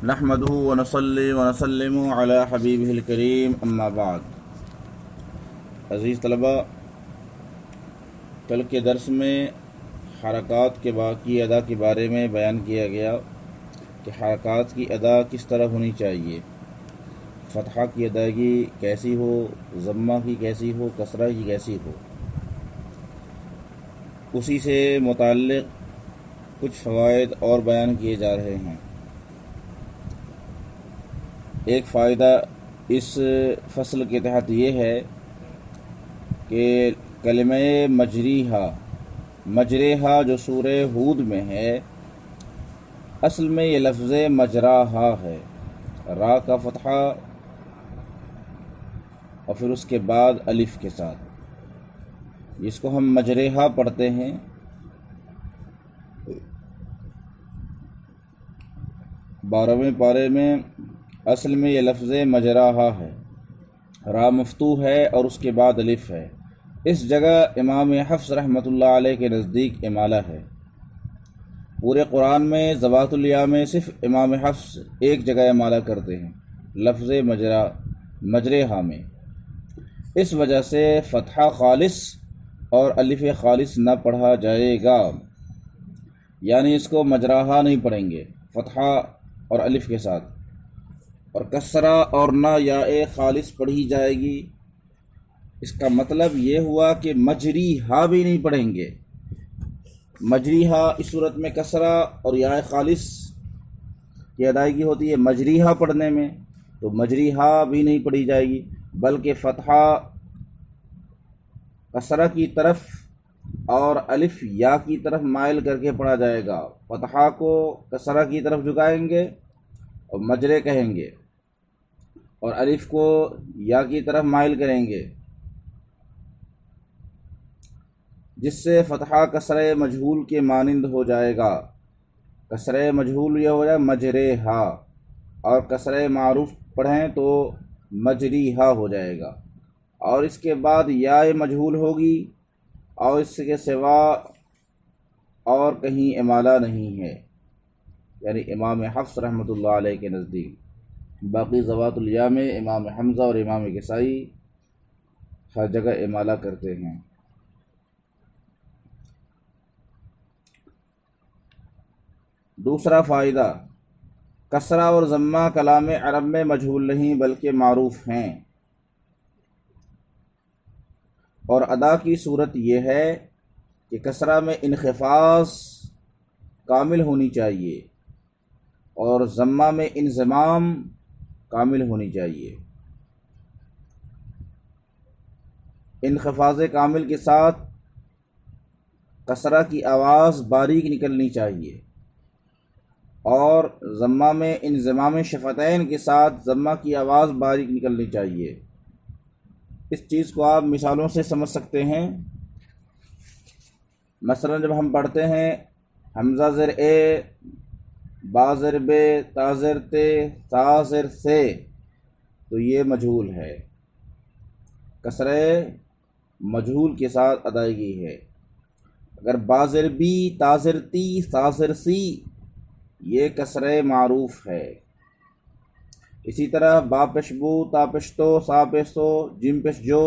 نحمده ونصلي ونسلم على حبیبہ الکریم اما بعد۔ عزیز طلبہ، کل کے درس میں حرکات کی ادا کے بارے میں بیان کیا گیا کہ حرکات کی ادا کس طرح ہونی چاہیے، فتحہ کی ادائیگی کیسی ہو، ضمہ کی کیسی ہو، کسرہ کی کیسی ہو۔ اسی سے متعلق کچھ فوائد اور بیان کیے جا رہے ہیں۔ ایک فائدہ اس فصل کے تحت یہ ہے کہ کلمہ مجریہا جو سورہ ہود میں ہے، اصل میں یہ لفظ مجراہا ہے، را کا فتحہ اور پھر اس کے بعد الف کے ساتھ، جس کو ہم مجریہا پڑھتے ہیں۔ 12ویں پارے میں اصل میں یہ لفظ مجراہا ہے، را مفتوح ہے اور اس کے بعد الف ہے۔ اس جگہ امام حفص رحمۃ اللہ علیہ کے نزدیک امالہ ہے۔ پورے قرآن میں ذوات الیا میں صرف امام حفص ایک جگہ امالہ کرتے ہیں، لفظ مجرہا میں۔ اس وجہ سے فتحہ خالص اور الف خالص نہ پڑھا جائے گا، یعنی اس کو مجراہا نہیں پڑھیں گے فتحہ اور الف کے ساتھ، اور کسرہ اور نہ یا خالص پڑھی جائے گی۔ اس کا مطلب یہ ہوا کہ مجری ہا بھی نہیں پڑھیں گے۔ مجری ہا اس صورت میں کسرہ اور یا خالص کی ادائیگی ہوتی ہے مجری ہا پڑھنے میں، تو مجری ہا بھی نہیں پڑھی جائے گی، بلکہ فتحہ کسرہ کی طرف اور الف یا کی طرف مائل کر کے پڑھا جائے گا۔ فتحہ کو کسرہ کی طرف جھکائیں گے اور مجرے کہیں گے، اور الف کو یا کی طرف مائل کریں گے، جس سے فتحہ کسرہ مجہول کے مانند ہو جائے گا۔ کسرہ مجہول یہ ہو جائے مجریہا، اور کسرہ معروف پڑھیں تو مجریہا ہو جائے گا، اور اس کے بعد یا مجہول ہوگی، اور اس کے سوا اور کہیں امالہ نہیں ہے، یعنی امام حفص رحمۃ اللہ علیہ کے نزدیک۔ باقی ذوات الیا میں امام حمزہ اور امام کسائی ہر جگہ امالہ کرتے ہیں۔ دوسرا فائدہ، کسرہ اور ضمہ کلام عرب میں مجہول نہیں بلکہ معروف ہیں، اور ادا کی صورت یہ ہے کہ کسرہ میں انخفاض کامل ہونی چاہیے اور ضمہ میں انضمام کامل ہونی چاہیے۔ انخفاض کامل کے ساتھ کسرہ کی آواز باریک نکلنی چاہیے، اور ضمہ میں انضمام شفتین کے ساتھ ضمہ کی آواز باریک نکلنی چاہیے۔ اس چیز کو آپ مثالوں سے سمجھ سکتے ہیں۔ مثلا جب ہم پڑھتے ہیں حمزہ زر اے، با زر بے، تا زر تے، سا زر سے، تو یہ مجہول ہے، کسرہ مجہول کے ساتھ ادائیگی ہے۔ اگر با زر بی، تا زر تی، سا زر سی، یہ کسرہ معروف ہے۔ اسی طرح با پش بو، تا پش تو، سا پش سو، جیم پش جو،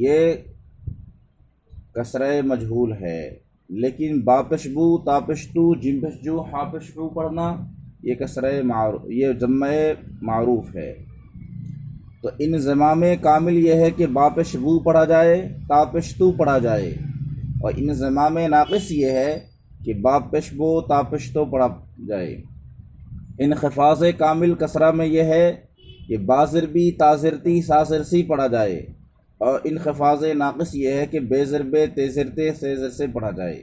یہ کسرہ مجہول ہے۔ لیکن با پش بو، تا پش تو، جیم پش جو، ہا پش بو پڑھنا یہ یہ ضمہ معروف ہے۔ تو انضمام کامل یہ ہے کہ با پش بو پڑھا جائے، تا پش تو پڑھا جائے، اور انضمام ناقص یہ ہے کہ با پش بو، تا پش تو پڑھا جائے۔ انخفاض کامل کسرہ میں یہ ہے کہ با زر بی، تا زر تی، سا زر سی پڑھا جائے، اور انخفاض ناقص یہ ہے کہ بے زر بے، تے زر تے، سے زر سے پڑھا جائے۔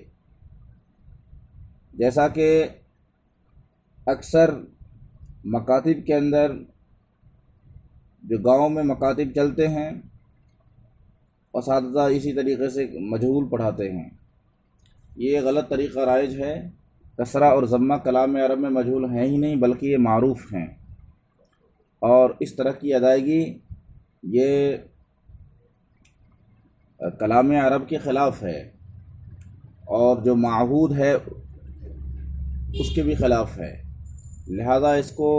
جیسا کہ اکثر مکاتب کے اندر جو گاؤں میں مکاتب چلتے ہیں، اساتذہ اسی طریقے سے مجہول پڑھاتے ہیں، یہ غلط طریقہ رائج ہے۔ کسرہ اور ضمہ کلام عرب میں مجہول ہیں ہی نہیں بلکہ یہ معروف ہیں، اور اس طرح کی ادائیگی یہ کلام عرب کے خلاف ہے، اور جو معہود ہے اس کے بھی خلاف ہے۔ لہذا اس کو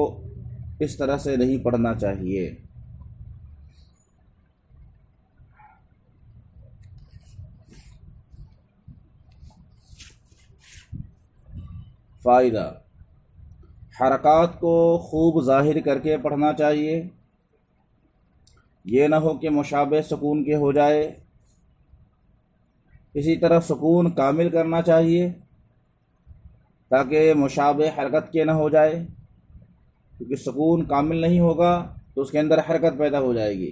اس طرح سے نہیں پڑھنا چاہیے۔ فائدہ، حرکات کو خوب ظاہر کر کے پڑھنا چاہیے، یہ نہ ہو کہ مشابہ سکون کے ہو جائے۔ اسی طرح سکون کامل کرنا چاہیے تاکہ مشابہ حرکت کے نہ ہو جائے، کیونکہ سکون کامل نہیں ہوگا تو اس کے اندر حرکت پیدا ہو جائے گی۔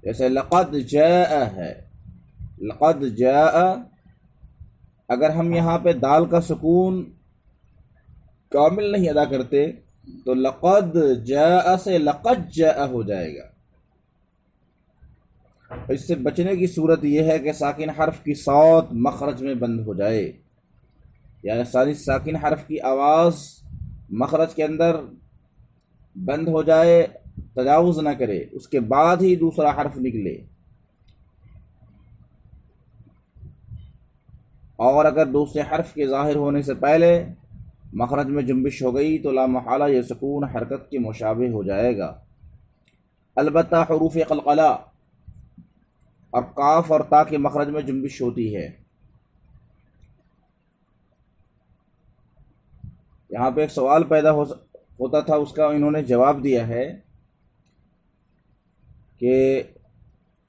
جیسے لقد جاء ہے، لقد جاء، اگر ہم یہاں پہ دال کا سکون کامل نہیں ادا کرتے تو لقد جاء سے لقد جاء ہو جائے گا۔ اس سے بچنے کی صورت یہ ہے کہ ساکن حرف کی صوت مخرج میں بند ہو جائے، یعنی ساکن حرف کی آواز مخرج کے اندر بند ہو جائے، تجاوز نہ کرے، اس کے بعد ہی دوسرا حرف نکلے۔ اور اگر دوسرے حرف کے ظاہر ہونے سے پہلے مخرج میں جنبش ہو گئی تو لا محالہ یہ سکون حرکت کے مشابہ ہو جائے گا۔ البتہ حروف قلقلہ اور قاف اور تا کے مخرج میں جنبش ہوتی ہے۔ یہاں پہ ایک سوال پیدا ہوتا تھا، اس کا انہوں نے جواب دیا ہے کہ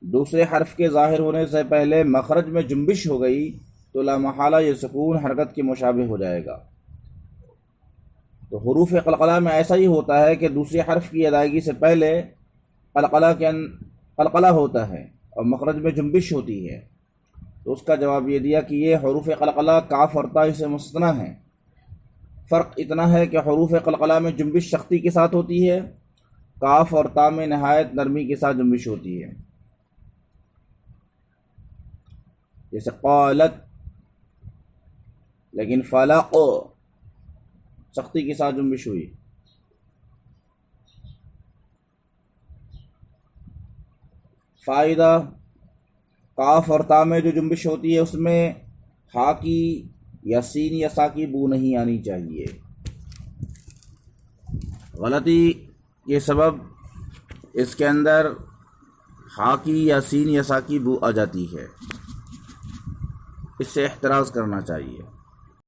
دوسرے حرف کے ظاہر ہونے سے پہلے مخرج میں جنبش ہو گئی تو لا محالہ یہ سکون حرکت کے مشابہ ہو جائے گا۔ تو حروف قلقلہ میں ایسا ہی ہوتا ہے کہ دوسرے حرف کی ادائیگی سے پہلے قلقلہ ہوتا ہے اور مخرج میں جنبش ہوتی ہے۔ تو اس کا جواب یہ دیا کہ یہ حروف قلقلہ کاف اور تا سے مستثنی ہیں۔ فرق اتنا ہے کہ حروف قلقلہ میں جنبش سختی کے ساتھ ہوتی ہے، کاف اور تا میں نہایت نرمی کے ساتھ جنبش ہوتی ہے۔ جیسے قالت، لیکن فلق سختی کے ساتھ جنبش ہوئی۔ فائدہ، قاف اور تا میں جو جنبش ہوتی ہے اس میں ہا کی یا سین یا سا کی بو نہیں آنی چاہیے۔ غلطی کے سبب اس کے اندر ہا کی یا سین یا سا کی بو آ جاتی ہے، اس سے احتراز کرنا چاہیے۔